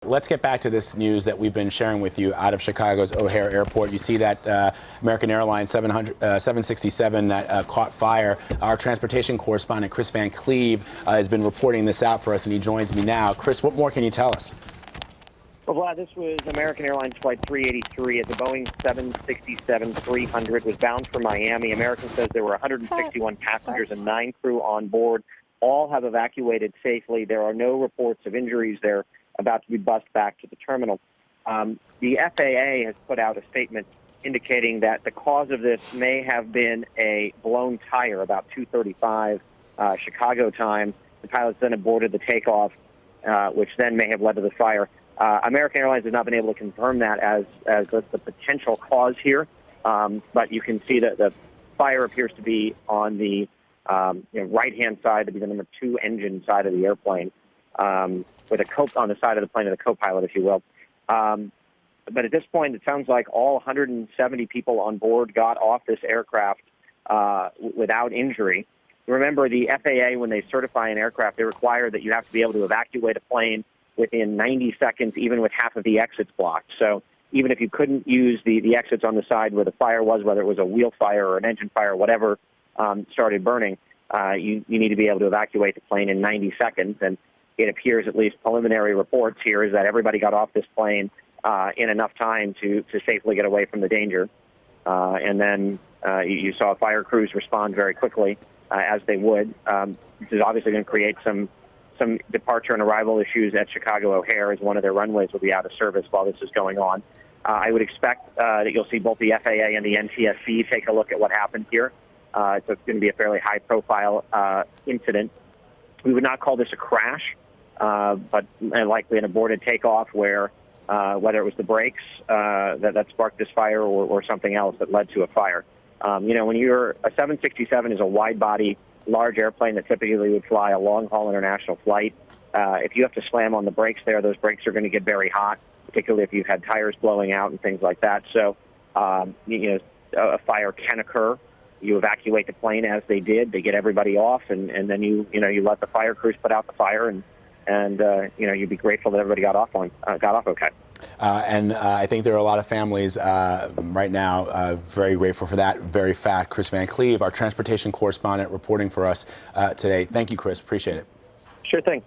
Let's get back to this news that we've been sharing with you out of Chicago's O'Hare Airport. You see that American Airlines 767 that caught fire. Our transportation correspondent, Chris Van Cleve, has been reporting this out for us, and he joins me now. Chris, what more can you tell us? Well, Vlad, this was American Airlines Flight 383 at the Boeing 767-300, was bound for Miami. American says there were 161 passengers and 9 crew on board. All have evacuated safely. There are no reports of injuries. They're about to be bussed back to the terminal. The FAA has put out a statement indicating that the cause of this may have been a blown tire about 2:35 Chicago time. The pilots then aborted the takeoff, which then may have led to the fire. American Airlines has not been able to confirm that as the potential cause here, but you can see that the fire appears to be on the right-hand side, to be the number 2 engine side of the airplane, with on the side of the plane of the co-pilot, if you will. But at this point, it sounds like all 170 people on board got off this aircraft without injury. Remember, the FAA, when they certify an aircraft, they require that you have to be able to evacuate a plane within 90 seconds, even with half of the exits blocked. So even if you couldn't use the exits on the side where the fire was, whether it was a wheel fire or an engine fire or whatever started burning, you need to be able to evacuate the plane in 90 seconds. And it appears, at least preliminary reports here, is that everybody got off this plane in enough time to safely get away from the danger. And then you saw fire crews respond very quickly, as they would. This is obviously going to create some departure and arrival issues at Chicago O'Hare, as one of their runways will be out of service while this is going on. I would expect that you'll see both the FAA and the NTSB take a look at what happened here. So it's going to be a fairly high-profile incident. We would not call this a crash, but likely an aborted takeoff where whether it was the brakes that sparked this fire or something else that led to a fire. When a 767 is a wide-body, large airplane that typically would fly a long-haul international flight. If you have to slam on the brakes there, those brakes are going to get very hot, particularly if you've had tires blowing out and things like that. So, a fire can occur. You evacuate the plane as they did. They get everybody off, and then you let the fire crews put out the fire, and you'd be grateful that everybody got off okay. And I think there are a lot of families right now very grateful for that very fact. Chris Van Cleve, our transportation correspondent, reporting for us today. Thank you, Chris. Appreciate it. Sure thing.